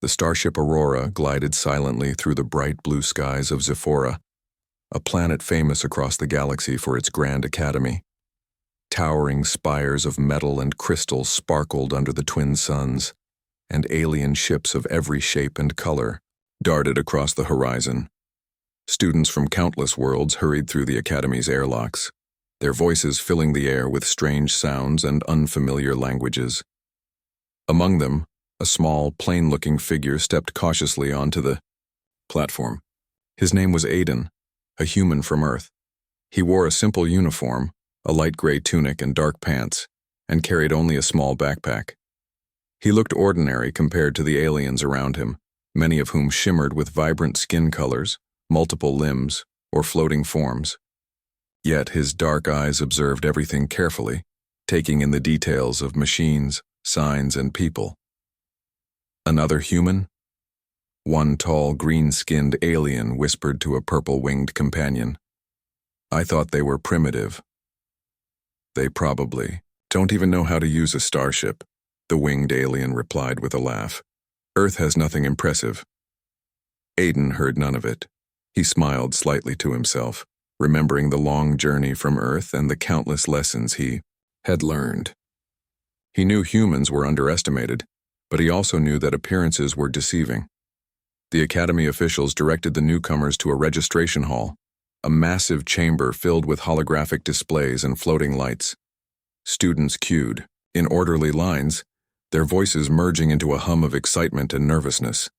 starship Aurora glided silently through the bright blue skies of Zephora, a planet famous across the galaxy for its grand academy. Towering spires of metal and crystal sparkled under the twin suns, and alien ships of every shape and color darted across the horizon. Students from countless worlds hurried through the Academy's airlocks, their voices filling the air with strange sounds and unfamiliar languages. Among them, a small, plain-looking figure stepped cautiously onto the platform. His name was Aiden, a human from Earth. He wore a simple uniform, a light gray tunic and dark pants, and carried only a small backpack. He looked ordinary compared to the aliens around him, many of whom shimmered with vibrant skin colors, multiple limbs, or floating forms. Yet his dark eyes observed everything carefully, taking in the details of machines, signs, and people. Another human? One tall, green-skinned alien whispered to a purple-winged companion. "I thought they were primitive." "They probably don't even know how to use a starship," the winged alien replied with a laugh. "Earth has nothing impressive." Aiden heard none of it. He smiled slightly to himself, remembering the long journey from Earth and the countless lessons he had learned. He knew humans were underestimated, but he also knew that appearances were deceiving. The Academy officials directed the newcomers to a registration hall, a massive chamber filled with holographic displays and floating lights. Students queued, in orderly lines, their voices merging into a hum of excitement and nervousness.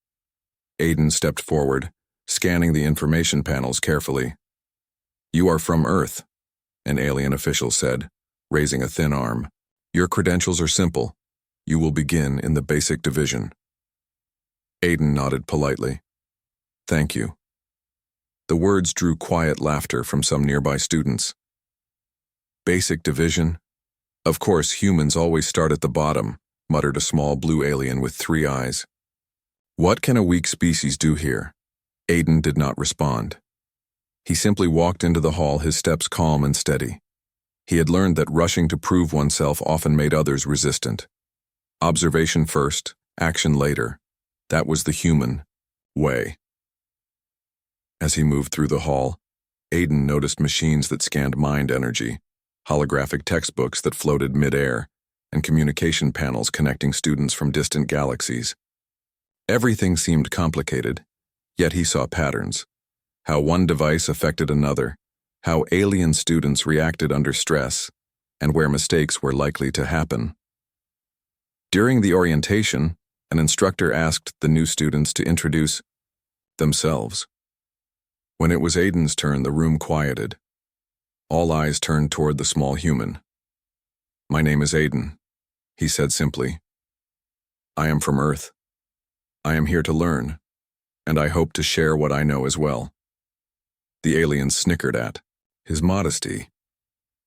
Aiden stepped forward, scanning the information panels carefully. "You are from Earth," an alien official said, raising a thin arm. "Your credentials are simple. You will begin in the basic division." Aiden nodded politely. "Thank you." The words drew quiet laughter from some nearby students. "Basic division? Of course, humans always start at the bottom," muttered a small blue alien with 3 eyes. "What can a weak species do here?" Aiden did not respond. He simply walked into the hall, his steps calm and steady. He had learned that rushing to prove oneself often made others resistant. Observation first, action later. That was the human way. As he moved through the hall, Aiden noticed machines that scanned mind energy, holographic textbooks that floated mid-air, and communication panels connecting students from distant galaxies. Everything seemed complicated, yet he saw patterns. How one device affected another, how alien students reacted under stress, and where mistakes were likely to happen. During the orientation, an instructor asked the new students to introduce themselves. When it was Aiden's turn, the room quieted. All eyes turned toward the small human. "My name is Aiden," he said simply. "I am from Earth. I am here to learn, and I hope to share what I know as well." The alien snickered at his modesty.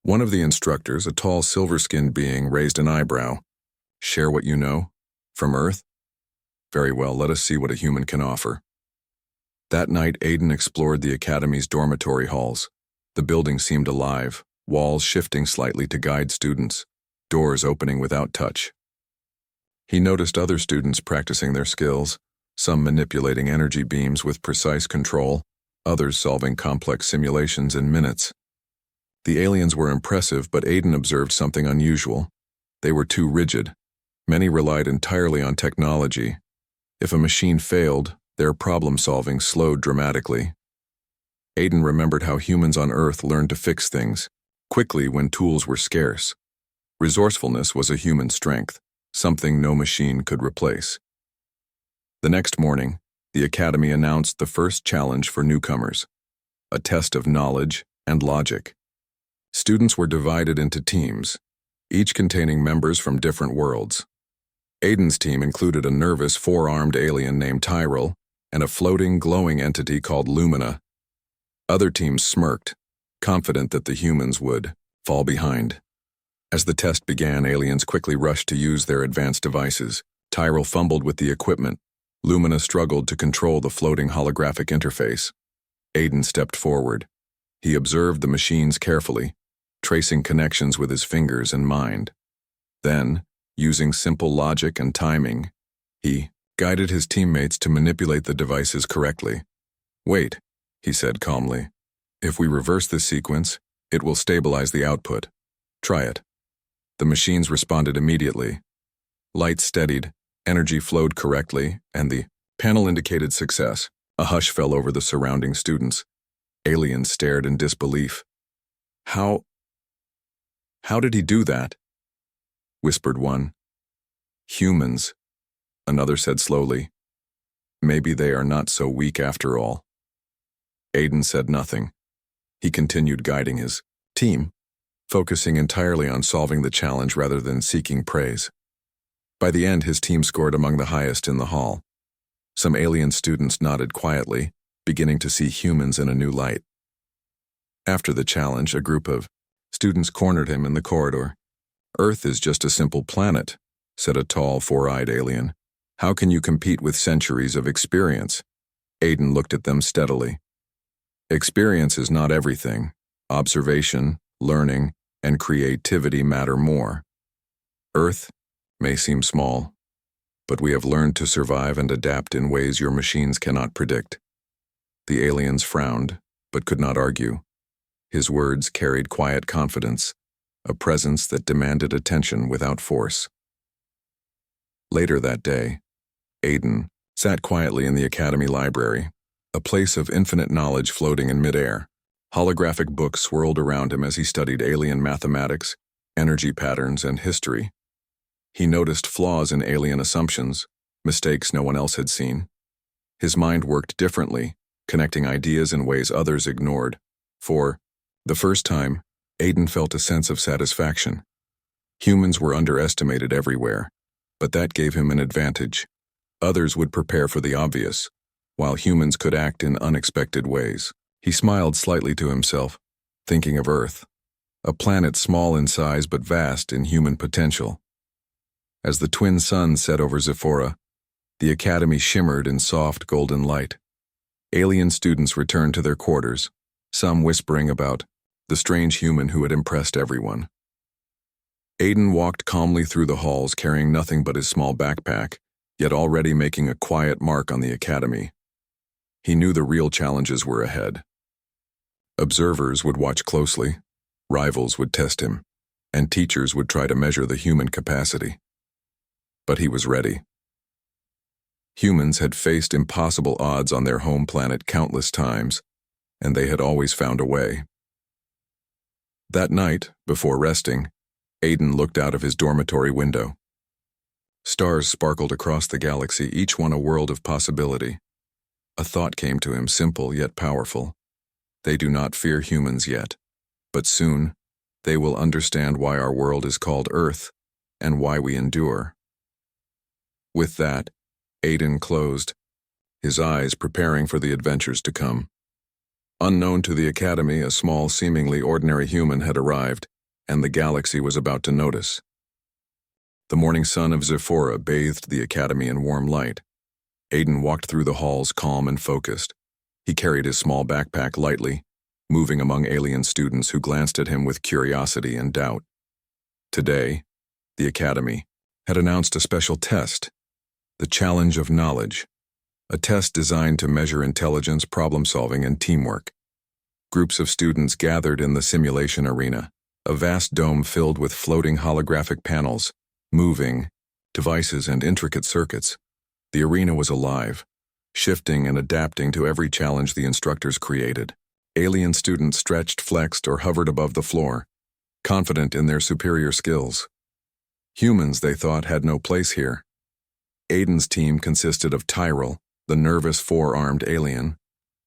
One of the instructors, a tall silver-skinned being, raised an eyebrow. "Share what you know? From Earth? Very well, let us see what a human can offer." That night, Aiden explored the Academy's dormitory halls. The building seemed alive, walls shifting slightly to guide students, doors opening without touch. He noticed other students practicing their skills, some manipulating energy beams with precise control, others solving complex simulations in minutes. The aliens were impressive, but Aiden observed something unusual. They were too rigid. Many relied entirely on technology. If a machine failed, their problem-solving slowed dramatically. Aiden remembered how humans on Earth learned to fix things quickly when tools were scarce. Resourcefulness was a human strength, something no machine could replace. The next morning, the Academy announced the first challenge for newcomers, a test of knowledge and logic. Students were divided into teams, each containing members from different worlds. Aiden's team included a nervous 4-armed alien named Tyrell and a floating, glowing entity called Lumina. Other teams smirked, confident that the humans would fall behind. As the test began, aliens quickly rushed to use their advanced devices. Tyrell fumbled with the equipment. Lumina struggled to control the floating holographic interface. Aiden stepped forward. He observed the machines carefully, tracing connections with his fingers and mind. Then, using simple logic and timing, he guided his teammates to manipulate the devices correctly. "Wait," he said calmly. "If we reverse this sequence, it will stabilize the output. Try it." The machines responded immediately. Light steadied, energy flowed correctly, and the panel indicated success. A hush fell over the surrounding students. Aliens stared in disbelief. How did he do that?" whispered one. "Humans," another said slowly. "Maybe they are not so weak after all." Aiden said nothing. He continued guiding his team, focusing entirely on solving the challenge rather than seeking praise. By the end, his team scored among the highest in the hall. Some alien students nodded quietly, beginning to see humans in a new light. After the challenge, a group of students cornered him in the corridor. "Earth is just a simple planet," said a tall, four-eyed alien. "How can you compete with centuries of experience?" Aiden looked at them steadily. "Experience is not everything. Observation, learning, and creativity matter more. Earth may seem small, but we have learned to survive and adapt in ways your machines cannot predict." The aliens frowned, but could not argue. His words carried quiet confidence, a presence that demanded attention without force. Later that day, Aiden sat quietly in the Academy library, a place of infinite knowledge floating in midair. Holographic books swirled around him as he studied alien mathematics, energy patterns, and history. He noticed flaws in alien assumptions, mistakes no one else had seen. His mind worked differently, connecting ideas in ways others ignored. For the first time, Aiden felt a sense of satisfaction. Humans were underestimated everywhere, but that gave him an advantage. Others would prepare for the obvious, while humans could act in unexpected ways. He smiled slightly to himself, thinking of Earth, a planet small in size but vast in human potential. As the twin suns set over Zephora, the Academy shimmered in soft golden light. Alien students returned to their quarters, some whispering about the strange human who had impressed everyone. Aiden walked calmly through the halls carrying nothing but his small backpack, yet already making a quiet mark on the Academy. He knew the real challenges were ahead. Observers would watch closely, rivals would test him, and teachers would try to measure the human capacity. But he was ready. Humans had faced impossible odds on their home planet countless times, and they had always found a way. That night, before resting, Aiden looked out of his dormitory window. Stars sparkled across the galaxy, each one a world of possibility. A thought came to him, simple yet powerful. They do not fear humans yet, but soon they will understand why our world is called Earth and why we endure. With that, Aiden closed, his eyes preparing for the adventures to come. Unknown to the Academy, a small, seemingly ordinary human had arrived, and the galaxy was about to notice. The morning sun of Zephora bathed the Academy in warm light. Aiden walked through the halls calm and focused. He carried his small backpack lightly, moving among alien students who glanced at him with curiosity and doubt. Today, the Academy had announced a special test, the Challenge of Knowledge, a test designed to measure intelligence, problem-solving, and teamwork. Groups of students gathered in the simulation arena, a vast dome filled with floating holographic panels, moving devices, and intricate circuits. The arena was alive, shifting and adapting to every challenge the instructors created. Alien students stretched, flexed, or hovered above the floor, confident in their superior skills. Humans, they thought, had no place here. Aiden's team consisted of Tyrell, the nervous four-armed alien,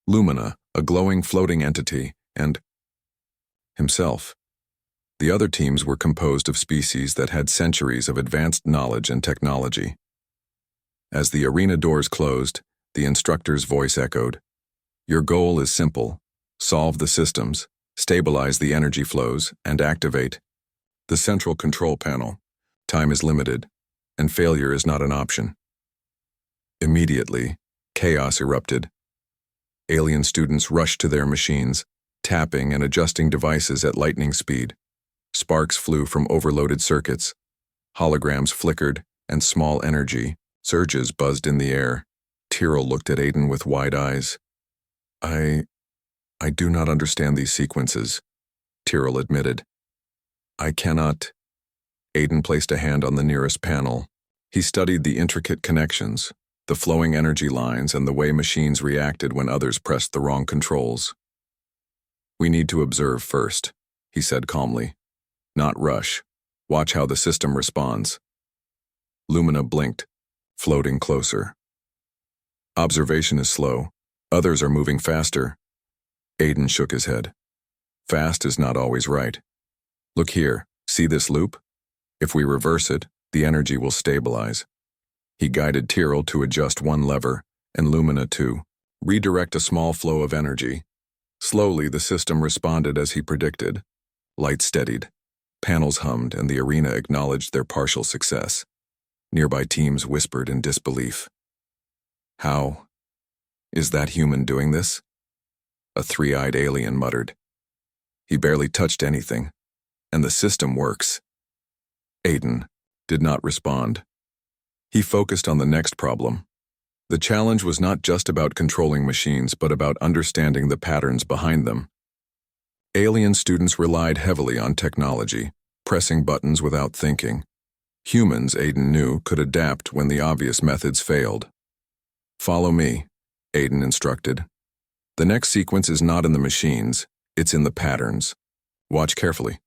Lumina, a glowing floating entity, and himself. The other teams were composed of species that had centuries of advanced knowledge and technology. As the arena doors closed, the instructor's voice echoed, "Your goal is simple. Solve the systems, stabilize the energy flows, and activate the central control panel. Time is limited, and failure is not an option." Immediately, chaos erupted. Alien students rushed to their machines, tapping and adjusting devices at lightning speed. Sparks flew from overloaded circuits. Holograms flickered, and small energy Surges buzzed in the air. Tyrrell looked at Aiden with wide eyes. I do not understand these sequences, Tyrrell admitted. I cannot. Aiden placed a hand on the nearest panel. He studied the intricate connections, the flowing energy lines, and the way machines reacted when others pressed the wrong controls. We need to observe first, he said calmly. Not rush. Watch how the system responds. Lumina blinked, floating closer. Observation is slow. Others are moving faster. Aiden shook his head. Fast is not always right. Look here, see this loop? If we reverse it, the energy will stabilize. He guided Tyrrell to adjust one lever, and Lumina to redirect a small flow of energy. Slowly, the system responded as he predicted. Light steadied. Panels hummed, and the arena acknowledged their partial success. Nearby teams whispered in disbelief. How? Is that human doing this? A three-eyed alien muttered. He barely touched anything, and the system works. Aiden did not respond. He focused on the next problem. The challenge was not just about controlling machines, but about understanding the patterns behind them. Alien students relied heavily on technology, pressing buttons without thinking. Humans, Aiden knew, could adapt when the obvious methods failed. Follow me, Aiden instructed. The next sequence is not in the machines, it's in the patterns. Watch carefully.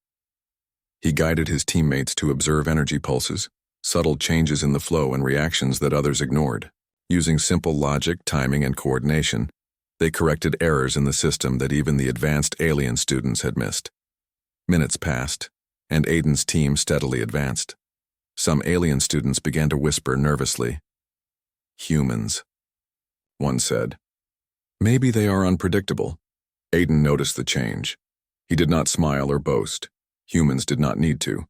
He guided his teammates to observe energy pulses, subtle changes in the flow and reactions that others ignored. Using simple logic, timing, and coordination, they corrected errors in the system that even the advanced alien students had missed. Minutes passed, and Aiden's team steadily advanced. Some alien students began to whisper nervously. Humans, one said. Maybe they are unpredictable. Aiden noticed the change. He did not smile or boast. Humans did not need to.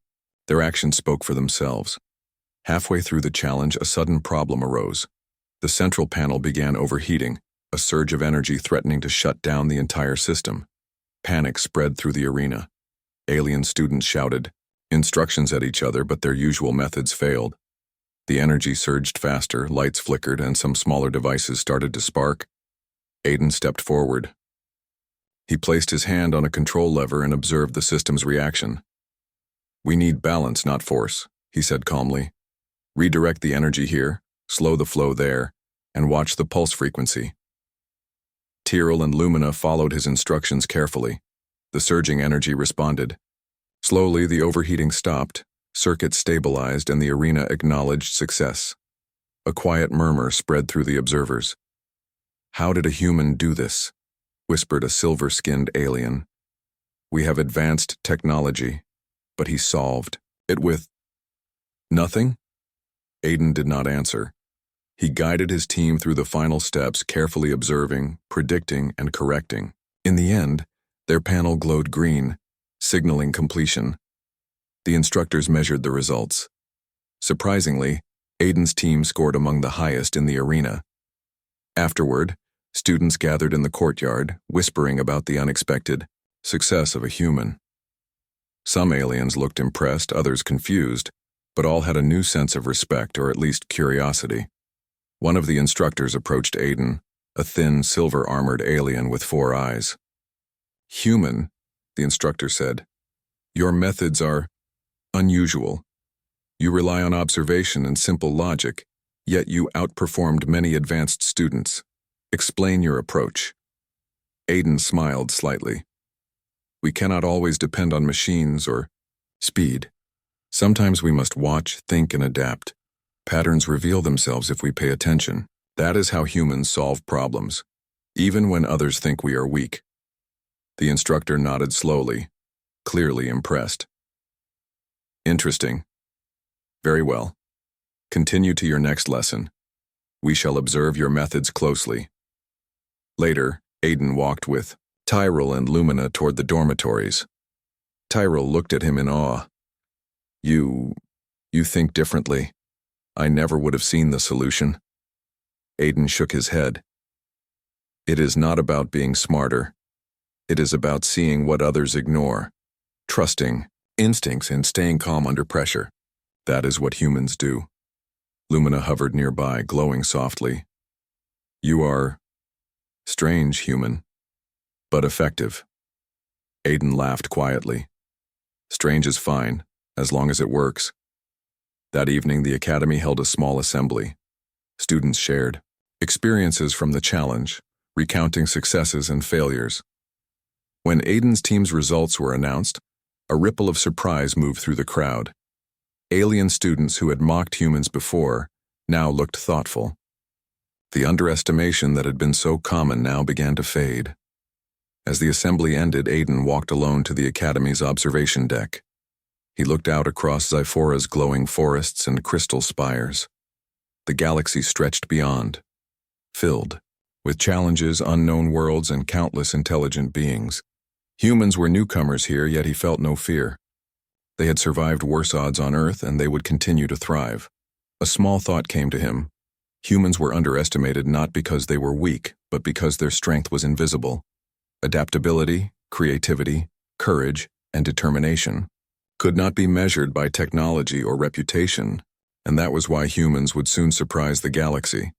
Their actions spoke for themselves. Halfway through the challenge, a sudden problem arose. The central panel began overheating, a surge of energy threatening to shut down the entire system. Panic spread through the arena. Alien students shouted instructions at each other, but their usual methods failed. The energy surged faster, lights flickered, and some smaller devices started to spark. Aiden stepped forward. He placed his hand on a control lever and observed the system's reaction. We need balance, not force, he said calmly. Redirect the energy here, slow the flow there, and watch the pulse frequency. Tyrrell and Lumina followed his instructions carefully. The surging energy responded. Slowly, the overheating stopped, circuits stabilized, and the arena acknowledged success. A quiet murmur spread through the observers. How did a human do this? Whispered a silver-skinned alien. We have advanced technology, but he solved it with nothing? Aiden did not answer. He guided his team through the final steps, carefully observing, predicting, and correcting. In the end, their panel glowed green, signaling completion. The instructors measured the results. Surprisingly, Aiden's team scored among the highest in the arena. Afterward, students gathered in the courtyard, whispering about the unexpected success of a human. Some aliens looked impressed, others confused, but all had a new sense of respect, or at least curiosity. One of the instructors approached Aiden, a thin, silver-armored alien with 4 eyes. Human, the instructor said, your methods are unusual. You rely on observation and simple logic, yet you outperformed many advanced students. Explain your approach. Aiden smiled slightly. We cannot always depend on machines or speed. Sometimes we must watch, think, and adapt. Patterns reveal themselves if we pay attention. That is how humans solve problems, even when others think we are weak. The instructor nodded slowly, clearly impressed. Interesting. Very well. Continue to your next lesson. We shall observe your methods closely. Later, Aiden walked with Tyrrell and Lumina toward the dormitories. Tyrrell looked at him in awe. You think differently. I never would have seen the solution. Aiden shook his head. It is not about being smarter. It is about seeing what others ignore, trusting instincts and staying calm under pressure. That is what humans do. Lumina hovered nearby, glowing softly. You are strange, human, but effective. Aiden laughed quietly. Strange is fine, as long as it works. That evening, the Academy held a small assembly. Students shared experiences from the challenge, recounting successes and failures. When Aiden's team's results were announced, a ripple of surprise moved through the crowd. Alien students who had mocked humans before now looked thoughtful. The underestimation that had been so common now began to fade. As the assembly ended, Aiden walked alone to the Academy's observation deck. He looked out across Zyphora's glowing forests and crystal spires. The galaxy stretched beyond, filled with challenges, unknown worlds, and countless intelligent beings. Humans were newcomers here, yet he felt no fear. They had survived worse odds on Earth, and they would continue to thrive. A small thought came to him. Humans were underestimated not because they were weak, but because their strength was invisible. Adaptability, creativity, courage, and determination could not be measured by technology or reputation, and that was why humans would soon surprise the galaxy.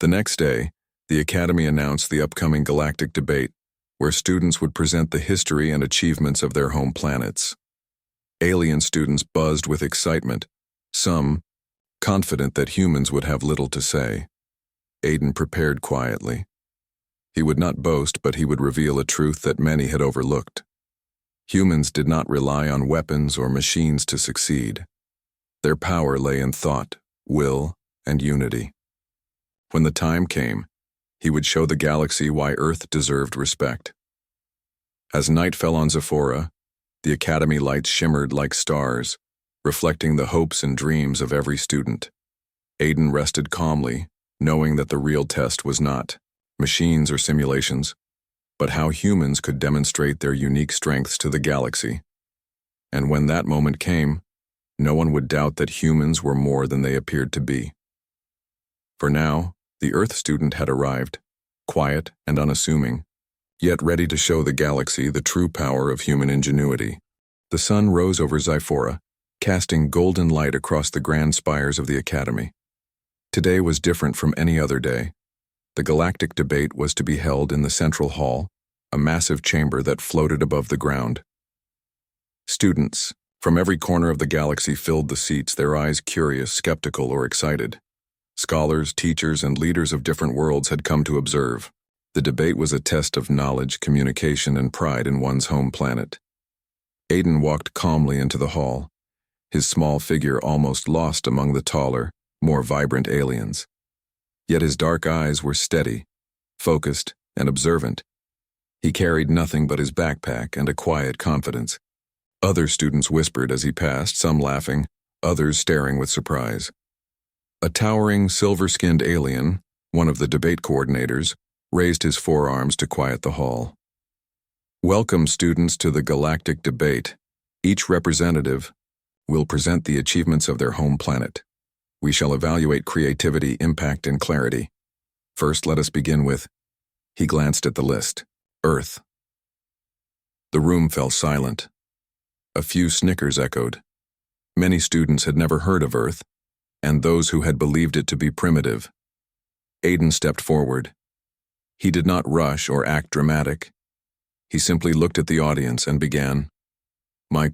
The next day, the Academy announced the upcoming Galactic debate, where students would present the history and achievements of their home planets. Alien students buzzed with excitement, some confident that humans would have little to say. Aiden prepared quietly. He would not boast, but he would reveal a truth that many had overlooked. Humans did not rely on weapons or machines to succeed. Their power lay in thought, will, and unity. When the time came, he would show the galaxy why Earth deserved respect. As night fell on Zyphora, the Academy lights shimmered like stars, reflecting the hopes and dreams of every student. Aiden rested calmly, knowing that the real test was not machines or simulations, but how humans could demonstrate their unique strengths to the galaxy. And when that moment came, no one would doubt that humans were more than they appeared to be. For now, the Earth student had arrived, quiet and unassuming, yet ready to show the galaxy the true power of human ingenuity. The sun rose over Zyphora, casting golden light across the grand spires of the Academy. Today was different from any other day. The Galactic debate was to be held in the Central Hall, a massive chamber that floated above the ground. Students from every corner of the galaxy filled the seats, their eyes curious, skeptical, or excited. Scholars, teachers, and leaders of different worlds had come to observe. The debate was a test of knowledge, communication, and pride in one's home planet. Aiden walked calmly into the hall, his small figure almost lost among the taller, more vibrant aliens. Yet his dark eyes were steady, focused, and observant. He carried nothing but his backpack and a quiet confidence. Other students whispered as he passed, some laughing, others staring with surprise. A towering, silver-skinned alien, one of the debate coordinators, raised his forearms to quiet the hall. Welcome, students, to the Galactic debate. Each representative will present the achievements of their home planet. We shall evaluate creativity, impact, and clarity. First, let us begin with, he glanced at the list, Earth. The room fell silent. A few snickers echoed. Many students had never heard of Earth, and those who had believed it to be primitive. Aiden stepped forward. He did not rush or act dramatic. He simply looked at the audience and began. My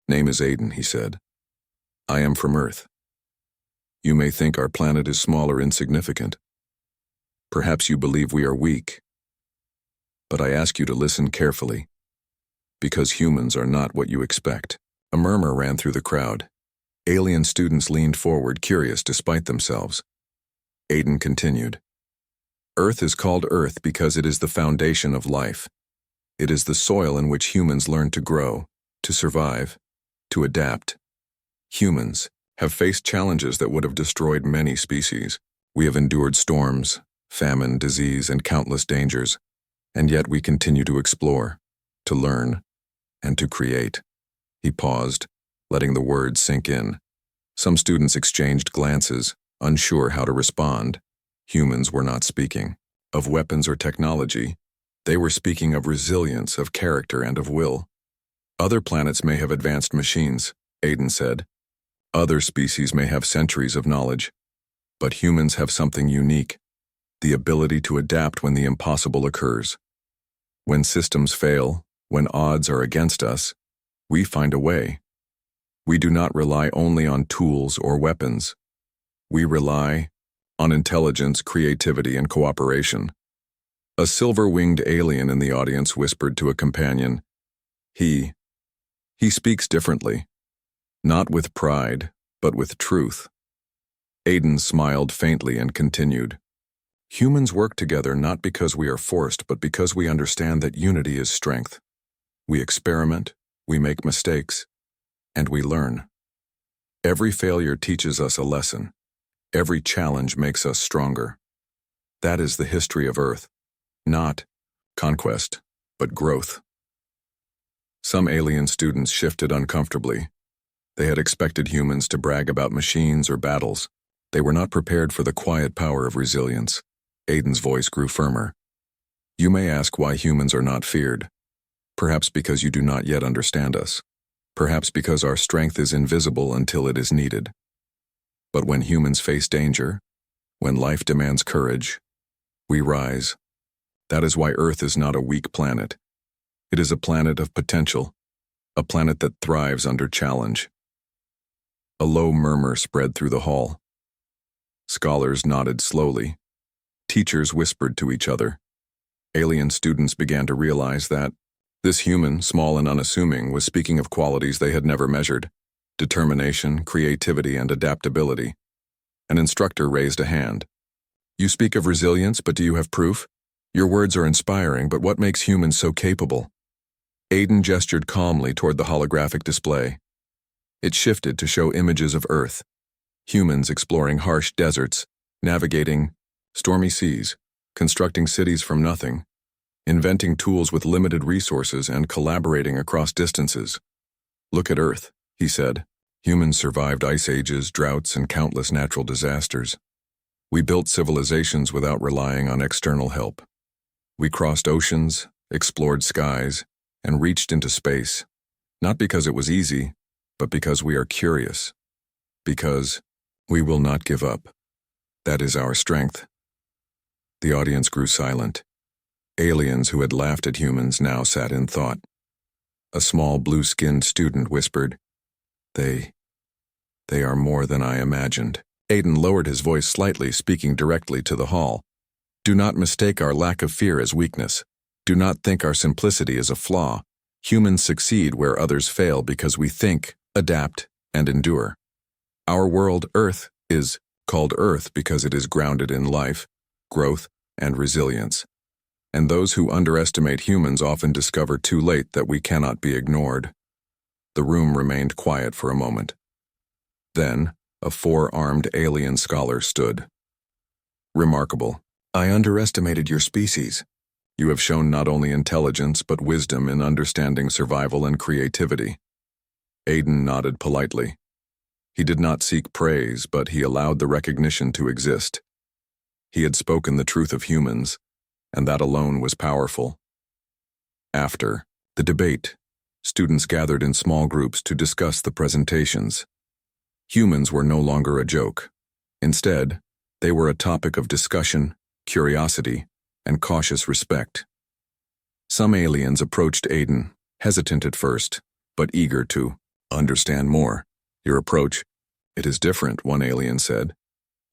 name is Aiden, he said. I am from Earth. You may think our planet is small or insignificant. Perhaps you believe we are weak. But I ask you to listen carefully, because humans are not what you expect. A murmur ran through the crowd. Alien students leaned forward, curious despite themselves. Aiden continued. Earth is called Earth because it is the foundation of life. It is the soil in which humans learn to grow, to survive, to adapt. Humans have faced challenges that would have destroyed many species. We have endured storms, famine, disease, and countless dangers, and yet we continue to explore, to learn, and to create. He paused, letting the words sink in. Some students exchanged glances, unsure how to respond. Humans were not speaking of weapons or technology. They were speaking of resilience, of character, and of will. Other planets may have advanced machines, Aiden said, Other species may have centuries of knowledge, but humans have something unique, the ability to adapt when the impossible occurs. When systems fail, when odds are against us, we find a way. We do not rely only on tools or weapons. We rely on intelligence, creativity, and cooperation. A silver-winged alien in the audience whispered to a companion, He speaks differently, not with pride, but with truth. Aiden smiled faintly and continued, Humans work together not because we are forced, but because we understand that unity is strength. We experiment, we make mistakes, and we learn. Every failure teaches us a lesson. Every challenge makes us stronger. That is the history of Earth. Not conquest, but growth. Some alien students shifted uncomfortably. They had expected humans to brag about machines or battles. They were not prepared for the quiet power of resilience. Aiden's voice grew firmer. You may ask why humans are not feared. Perhaps because you do not yet understand us. Perhaps because our strength is invisible until it is needed. But when humans face danger, when life demands courage, we rise. That is why Earth is not a weak planet. It is a planet of potential, a planet that thrives under challenge. A low murmur spread through the hall. Scholars nodded slowly. Teachers whispered to each other. Alien students began to realize that this human, small and unassuming, was speaking of qualities they had never measured: determination, creativity, and adaptability. An instructor raised a hand. You speak of resilience, but do you have proof? Your words are inspiring, but what makes humans so capable? Aiden gestured calmly toward the holographic display. It shifted to show images of Earth. Humans exploring harsh deserts, navigating stormy seas, constructing cities from nothing, inventing tools with limited resources, and collaborating across distances. Look at Earth, he said. Humans survived ice ages, droughts, and countless natural disasters. We built civilizations without relying on external help. We crossed oceans, explored skies, and reached into space, not because it was easy, but because we are curious. Because we will not give up. That is our strength. The audience grew silent. Aliens who had laughed at humans now sat in thought. A small blue-skinned student whispered, They are more than I imagined. Aiden lowered his voice slightly, speaking directly to the hall. Do not mistake our lack of fear as weakness. Do not think our simplicity is a flaw. Humans succeed where others fail because we think, adapt, and endure. Our world, Earth, is called Earth because it is grounded in life, growth, and resilience. And those who underestimate humans often discover too late that we cannot be ignored. The room remained quiet for a moment. Then, a four-armed alien scholar stood. Remarkable. I underestimated your species. You have shown not only intelligence but wisdom in understanding survival and creativity. Aiden nodded politely. He did not seek praise, but he allowed the recognition to exist. He had spoken the truth of humans, and that alone was powerful. After the debate, students gathered in small groups to discuss the presentations. Humans were no longer a joke. Instead, they were a topic of discussion, curiosity, and cautious respect. Some aliens approached Aiden, hesitant at first, but eager to understand more. Your approach, it is different, one alien said.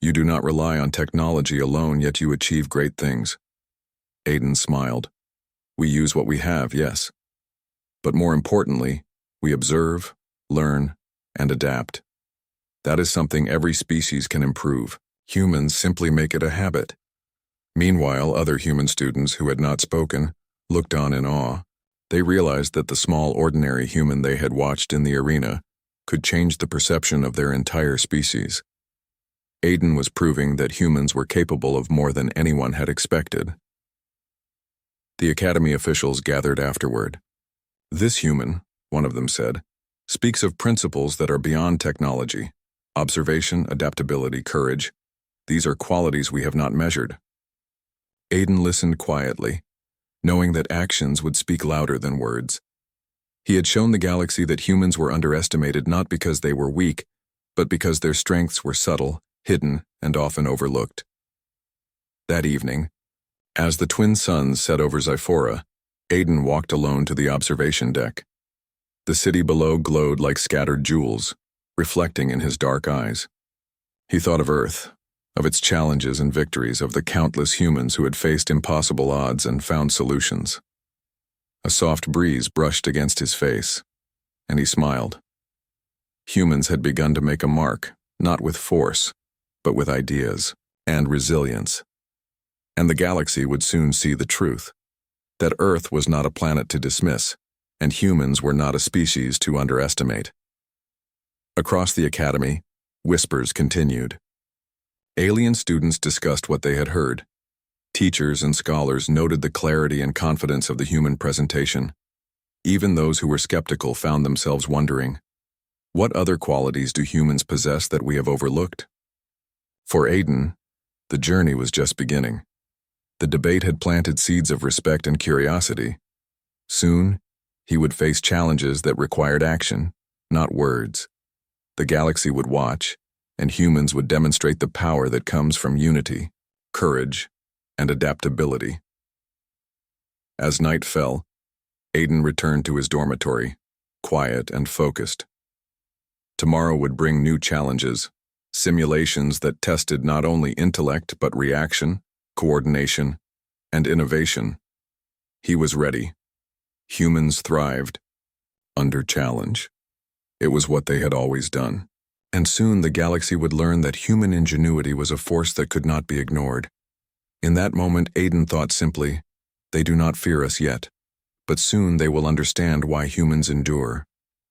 You do not rely on technology alone, yet you achieve great things. Aiden smiled. We use what we have, yes. But more importantly, we observe, learn, and adapt. That is something every species can improve. Humans simply make it a habit. Meanwhile, other human students who had not spoken looked on in awe. They realized that the small, ordinary human they had watched in the arena could change the perception of their entire species. Aiden was proving that humans were capable of more than anyone had expected. The Academy officials gathered afterward. This human, one of them said, speaks of principles that are beyond technology. Observation, adaptability, courage. These are qualities we have not measured. Aiden listened quietly, knowing that actions would speak louder than words. He had shown the galaxy that humans were underestimated not because they were weak, but because their strengths were subtle, hidden, and often overlooked. That evening, as the twin suns set over Zyphora, Aiden walked alone to the observation deck. The city below glowed like scattered jewels, reflecting in his dark eyes. He thought of Earth, of its challenges and victories, of the countless humans who had faced impossible odds and found solutions. A soft breeze brushed against his face, and he smiled. Humans had begun to make a mark, not with force, but with ideas and resilience. And the galaxy would soon see the truth, that Earth was not a planet to dismiss, and humans were not a species to underestimate. Across the academy, whispers continued. Alien students discussed what they had heard. Teachers and scholars noted the clarity and confidence of the human presentation. Even those who were skeptical found themselves wondering, what other qualities do humans possess that we have overlooked? For Aiden, the journey was just beginning. The debate had planted seeds of respect and curiosity. Soon, he would face challenges that required action, not words. The galaxy would watch, and humans would demonstrate the power that comes from unity, courage, and adaptability. As night fell, Aiden returned to his dormitory, quiet and focused. Tomorrow would bring new challenges, simulations that tested not only intellect but reaction, coordination, and innovation. He was ready. Humans thrived under challenge. It was what they had always done. And soon the galaxy would learn that human ingenuity was a force that could not be ignored. In that moment, Aiden thought simply, they do not fear us yet, but soon they will understand why humans endure,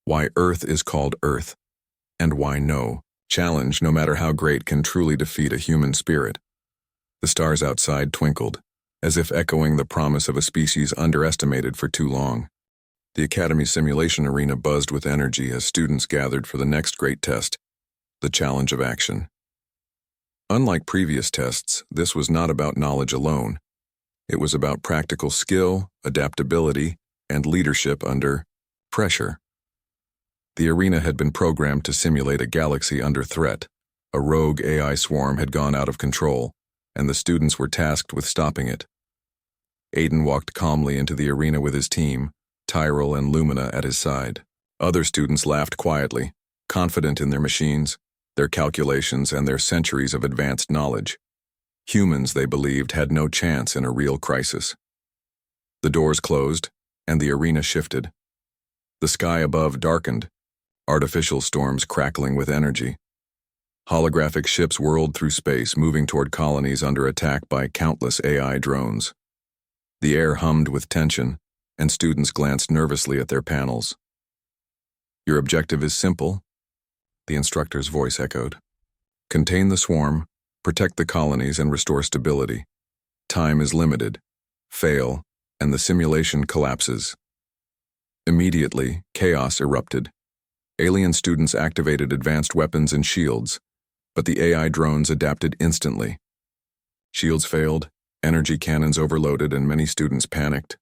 why Earth is called Earth, and why no challenge, no matter how great, can truly defeat a human spirit. The stars outside twinkled, as if echoing the promise of a species underestimated for too long. The Academy's simulation arena buzzed with energy as students gathered for the next great test, the challenge of action. Unlike previous tests, this was not about knowledge alone. It was about practical skill, adaptability, and leadership under pressure. The arena had been programmed to simulate a galaxy under threat. A rogue AI swarm had gone out of control, and the students were tasked with stopping it. Aiden walked calmly into the arena with his team, Tyrell and Lumina at his side. Other students laughed quietly, confident in their machines, their calculations, and their centuries of advanced knowledge. Humans, they believed, had no chance in a real crisis. The doors closed, and the arena shifted. The sky above darkened, artificial storms crackling with energy. Holographic ships whirled through space, moving toward colonies under attack by countless AI drones. The air hummed with tension, and students glanced nervously at their panels. Your objective is simple, the instructor's voice echoed. Contain the swarm, protect the colonies, and restore stability. Time is limited. Fail, and the simulation collapses. Immediately, chaos erupted. Alien students activated advanced weapons and shields, but the AI drones adapted instantly. Shields failed, energy cannons overloaded, and many students panicked.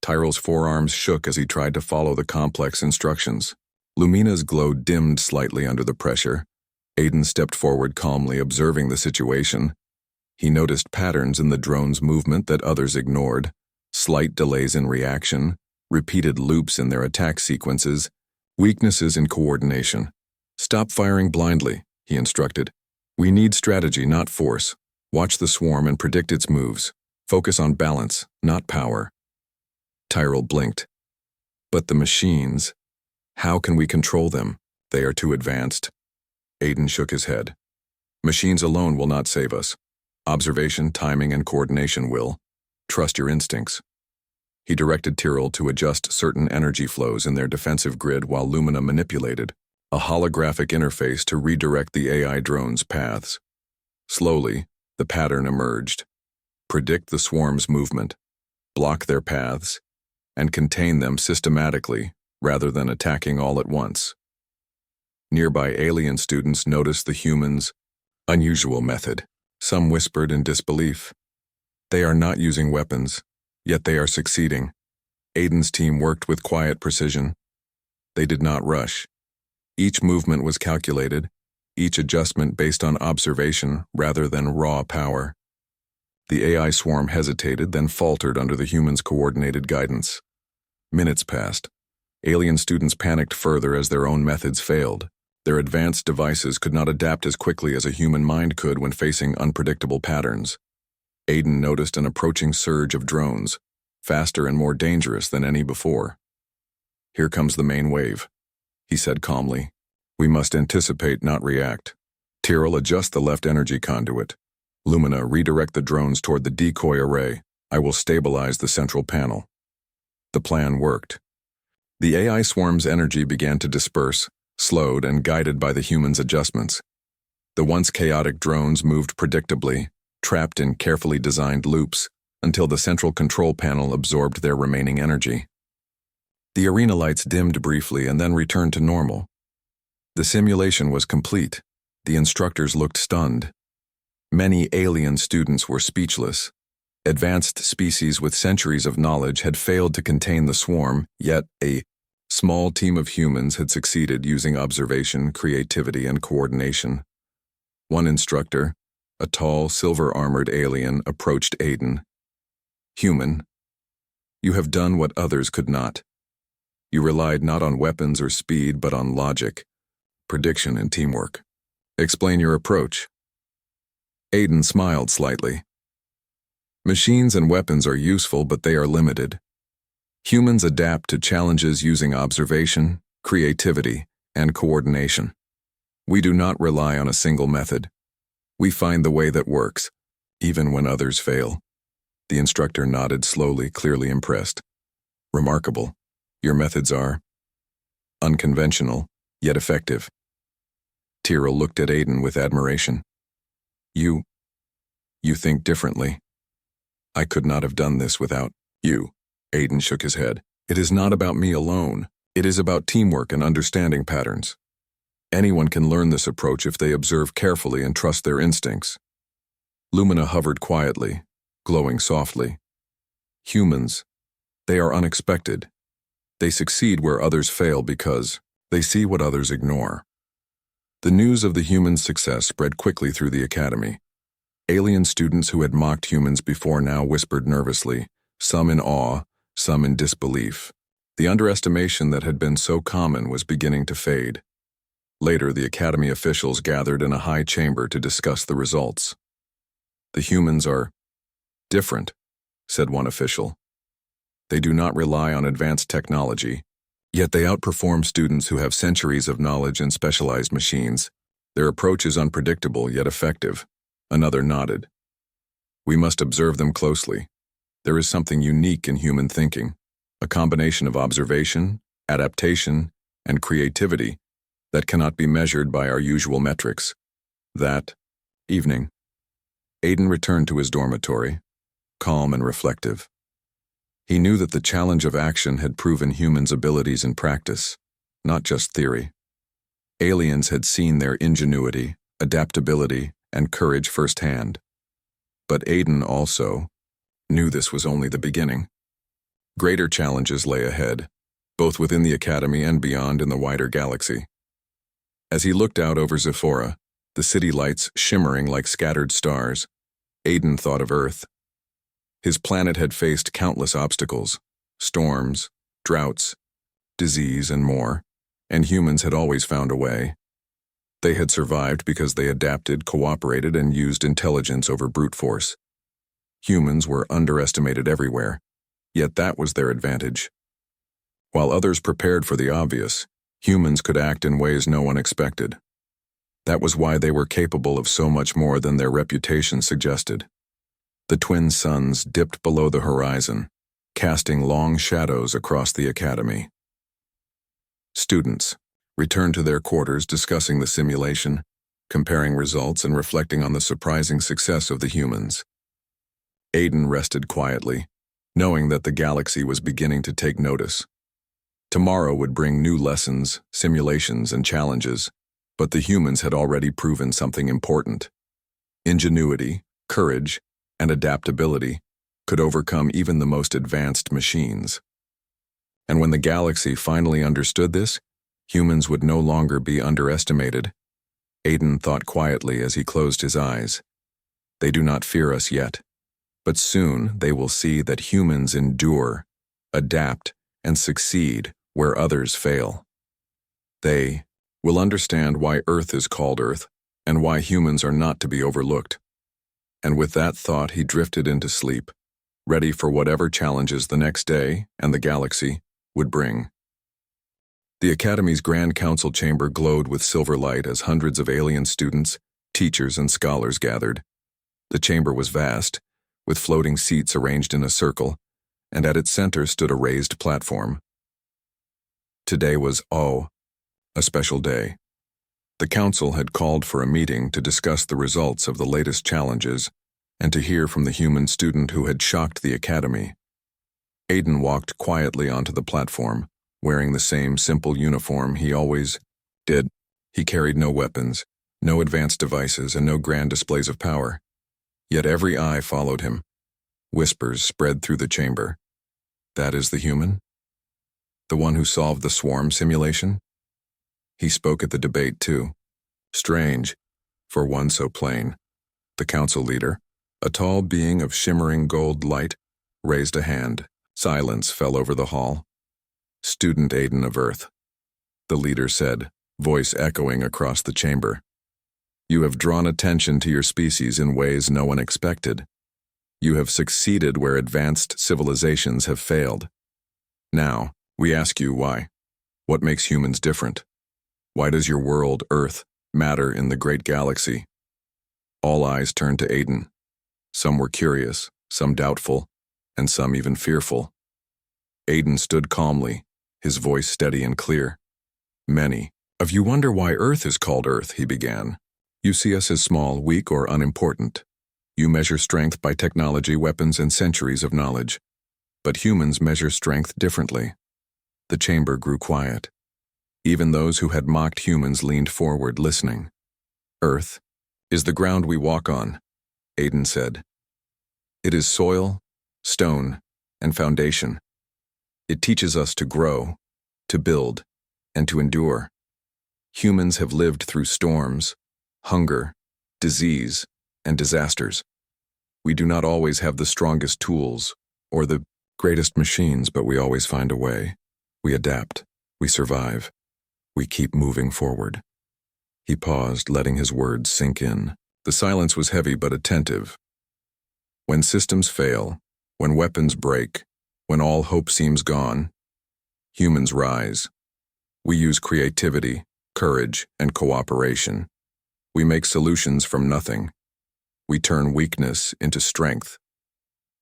Tyrell's forearms shook as he tried to follow the complex instructions. Lumina's glow dimmed slightly under the pressure. Aiden stepped forward calmly, observing the situation. He noticed patterns in the drone's movement that others ignored, slight delays in reaction, repeated loops in their attack sequences, weaknesses in coordination. Stop firing blindly, he instructed. We need strategy, not force. Watch the swarm and predict its moves. Focus on balance, not power. Tyrell blinked. But the machines, how can we control them? They are too advanced. Aiden shook his head. Machines alone will not save us. Observation, timing, and coordination will. Trust your instincts. He directed Tyrell to adjust certain energy flows in their defensive grid while Lumina manipulated a holographic interface to redirect the AI drones' paths. Slowly, the pattern emerged. Predict the swarm's movement, block their paths, and contain them systematically rather than attacking all at once. Nearby alien students noticed the humans' unusual method. Some whispered in disbelief. They are not using weapons, yet they are succeeding. Aiden's team worked with quiet precision. They did not rush. Each movement was calculated, each adjustment based on observation rather than raw power. The AI swarm hesitated, then faltered under the humans' coordinated guidance. Minutes passed. Alien students panicked further as their own methods failed. Their advanced devices could not adapt as quickly as a human mind could when facing unpredictable patterns. Aiden noticed an approaching surge of drones, faster and more dangerous than any before. "Here comes the main wave," he said calmly. "We must anticipate, not react. Tyrrell, adjust the left energy conduit. Lumina, redirect the drones toward the decoy array. I will stabilize the central panel." The plan worked. The AI swarm's energy began to disperse, slowed and guided by the humans' adjustments. The once chaotic drones moved predictably, trapped in carefully designed loops, until the central control panel absorbed their remaining energy. The arena lights dimmed briefly and then returned to normal. The simulation was complete. The instructors looked stunned. Many alien students were speechless. Advanced species with centuries of knowledge had failed to contain the swarm, yet a small team of humans had succeeded using observation, creativity, and coordination. One instructor, a tall, silver-armored alien, approached Aiden. "Human, you have done what others could not. You relied not on weapons or speed, but on logic, prediction, and teamwork. Explain your approach." Aiden smiled slightly. "Machines and weapons are useful, but they are limited. Humans adapt to challenges using observation, creativity, and coordination. We do not rely on a single method. We find the way that works, even when others fail." The instructor nodded slowly, clearly impressed. "Remarkable. Your methods are unconventional, yet effective." Tyrrell looked at Aiden with admiration. You think differently. I could not have done this without you." Aiden shook his head. "It is not about me alone. It is about teamwork and understanding patterns. Anyone can learn this approach if they observe carefully and trust their instincts." Lumina hovered quietly, glowing softly. "Humans, they are unexpected. They succeed where others fail because they see what others ignore." The news of the humans' success spread quickly through the academy. Alien students who had mocked humans before now whispered nervously, some in awe, some in disbelief. The underestimation that had been so common was beginning to fade. Later, the academy officials gathered in a high chamber to discuss the results. "The humans are different," said one official. "They do not rely on advanced technology, yet they outperform students who have centuries of knowledge and specialized machines. Their approach is unpredictable yet effective." Another nodded. "We must observe them closely. There is something unique in human thinking, a combination of observation, adaptation, and creativity that cannot be measured by our usual metrics." That evening, Aiden returned to his dormitory, calm and reflective. He knew that the challenge of action had proven humans' abilities in practice, not just theory. Aliens had seen their ingenuity, adaptability, and courage firsthand. But Aiden also knew this was only the beginning. Greater challenges lay ahead, both within the academy and beyond in the wider galaxy. As he looked out over Zephora, the city lights shimmering like scattered stars, Aiden thought of Earth. His planet had faced countless obstacles, storms, droughts, disease, and more, and humans had always found a way. They had survived because they adapted, cooperated, and used intelligence over brute force. Humans were underestimated everywhere, yet that was their advantage. While others prepared for the obvious, humans could act in ways no one expected. That was why they were capable of so much more than their reputation suggested. The twin suns dipped below the horizon, casting long shadows across the academy. Students returned to their quarters discussing the simulation, comparing results and reflecting on the surprising success of the humans. Aiden rested quietly, knowing that the galaxy was beginning to take notice. Tomorrow would bring new lessons, simulations, and challenges, but the humans had already proven something important. Ingenuity, courage, and adaptability could overcome even the most advanced machines. And when the galaxy finally understood this, humans would no longer be underestimated. Aiden thought quietly as he closed his eyes. They do not fear us yet, but soon they will see that humans endure, adapt, and succeed where others fail. They will understand why Earth is called Earth and why humans are not to be overlooked. And with that thought, he drifted into sleep, ready for whatever challenges the next day and the galaxy would bring. The Academy's Grand Council chamber glowed with silver light as hundreds of alien students, teachers, and scholars gathered. The chamber was vast, with floating seats arranged in a circle, and at its center stood a raised platform. Today was a special day. The council had called for a meeting to discuss the results of the latest challenges and to hear from the human student who had shocked the Academy. Aiden walked quietly onto the platform, wearing the same simple uniform he always did. He carried no weapons, no advanced devices, and no grand displays of power. Yet every eye followed him. Whispers spread through the chamber. That is the human? The one who solved the swarm simulation? He spoke at the debate too. Strange, for one so plain. The council leader, a tall being of shimmering gold light, raised a hand. Silence fell over the hall. Student Aiden of Earth, the leader said, voice echoing across the chamber. You have drawn attention to your species in ways no one expected. You have succeeded where advanced civilizations have failed. Now, we ask you why. What makes humans different? Why does your world, Earth, matter in the great galaxy? All eyes turned to Aiden. Some were curious, some doubtful, and some even fearful. Aiden stood calmly, his voice steady and clear. Many of you wonder why Earth is called Earth, he began. You see us as small, weak, or unimportant. You measure strength by technology, weapons, and centuries of knowledge. But humans measure strength differently. The chamber grew quiet. Even those who had mocked humans leaned forward, listening. Earth is the ground we walk on, Aiden said. It is soil, stone, and foundation. It teaches us to grow, to build, and to endure. Humans have lived through storms, hunger, disease, and disasters. We do not always have the strongest tools or the greatest machines, but we always find a way. We adapt. We survive. We keep moving forward. He paused, letting his words sink in. The silence was heavy but attentive. When systems fail, when weapons break, when all hope seems gone, humans rise. We use creativity, courage, and cooperation. We make solutions from nothing. We turn weakness into strength.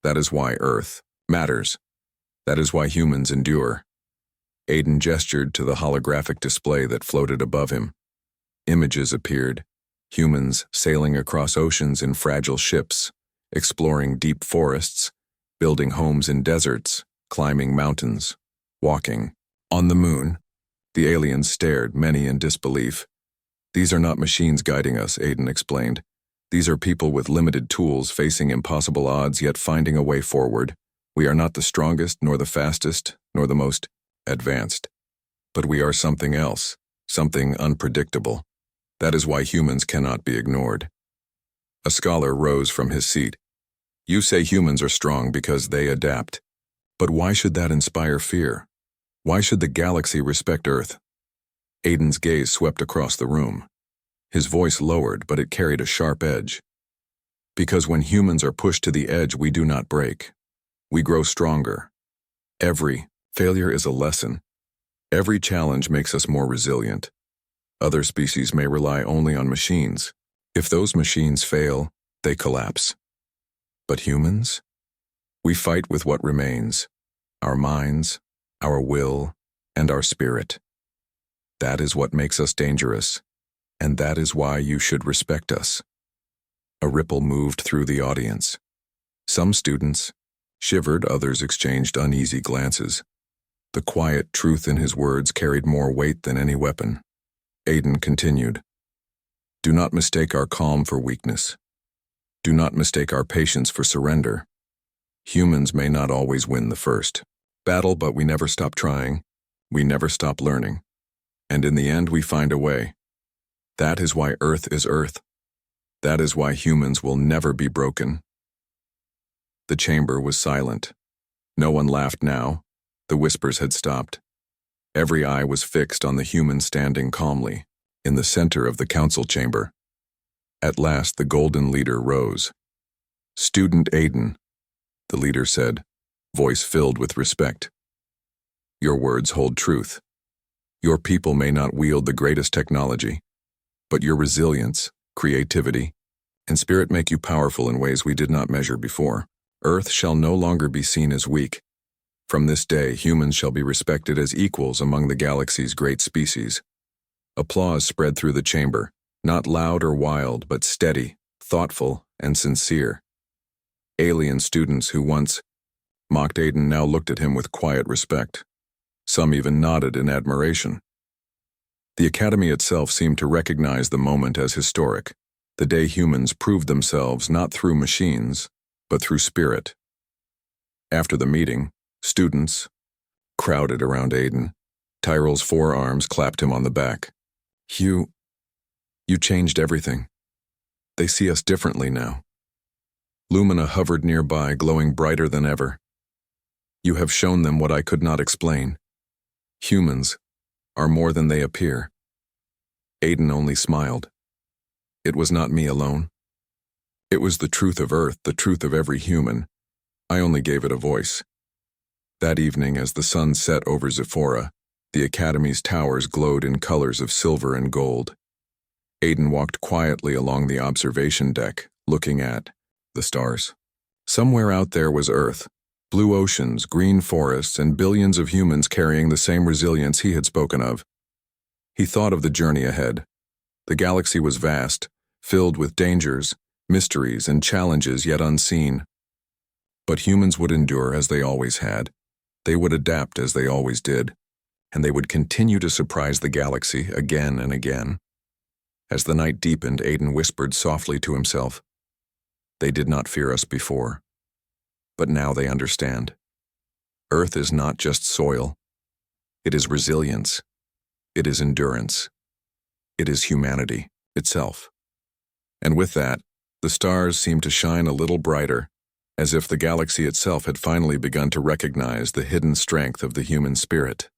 That is why Earth matters. That is why humans endure. Aiden gestured to the holographic display that floated above him. Images appeared, humans sailing across oceans in fragile ships, exploring deep forests, building homes in deserts, climbing mountains, walking on the moon. The aliens stared, many in disbelief. These are not machines guiding us, Aiden explained. These are people with limited tools facing impossible odds yet finding a way forward. We are not the strongest, nor the fastest, nor the most advanced. But we are something else, something unpredictable. That is why humans cannot be ignored. A scholar rose from his seat. You say humans are strong because they adapt. But why should that inspire fear? Why should the galaxy respect Earth? Aiden's gaze swept across the room. His voice lowered, but it carried a sharp edge. Because when humans are pushed to the edge, we do not break. We grow stronger. Every failure is a lesson. Every challenge makes us more resilient. Other species may rely only on machines. If those machines fail, they collapse. But humans? We fight with what remains: our minds, our will, and our spirit. That is what makes us dangerous, and that is why you should respect us. A ripple moved through the audience. Some students shivered, others exchanged uneasy glances. The quiet truth in his words carried more weight than any weapon. Aiden continued. Do not mistake our calm for weakness. Do not mistake our patience for surrender. Humans may not always win the first battle, but we never stop trying. We never stop learning. And in the end, we find a way. That is why Earth is Earth. That is why humans will never be broken. The chamber was silent. No one laughed now. The whispers had stopped. Every eye was fixed on the human standing calmly, in the center of the council chamber. At last, the golden leader rose. "Student Aiden," the leader said, voice filled with respect. "Your words hold truth. Your people may not wield the greatest technology, but your resilience, creativity, and spirit make you powerful in ways we did not measure before. Earth shall no longer be seen as weak. From this day, humans shall be respected as equals among the galaxy's great species." Applause spread through the chamber, not loud or wild, but steady, thoughtful, and sincere. Alien students who once mocked Aiden now looked at him with quiet respect. Some even nodded in admiration. The Academy itself seemed to recognize the moment as historic, the day humans proved themselves not through machines, but through spirit. After the meeting, students crowded around Aiden. Tyrell's forearms clapped him on the back. You changed everything. They see us differently now." Lumina hovered nearby, glowing brighter than ever. "You have shown them what I could not explain. Humans are more than they appear." Aiden only smiled. "It was not me alone. It was the truth of Earth, the truth of every human. I only gave it a voice." That evening, as the sun set over Zephora, the Academy's towers glowed in colors of silver and gold. Aiden walked quietly along the observation deck, looking at the stars. Somewhere out there was Earth, blue oceans, green forests, and billions of humans carrying the same resilience he had spoken of. He thought of the journey ahead. The galaxy was vast, filled with dangers, mysteries, and challenges yet unseen. But humans would endure as they always had. They would adapt as they always did, and they would continue to surprise the galaxy again and again. As the night deepened, Aiden whispered softly to himself, "They did not fear us before, but now they understand. Earth is not just soil. It is resilience. It is endurance. It is humanity itself." And with that, the stars seemed to shine a little brighter, as if the galaxy itself had finally begun to recognize the hidden strength of the human spirit.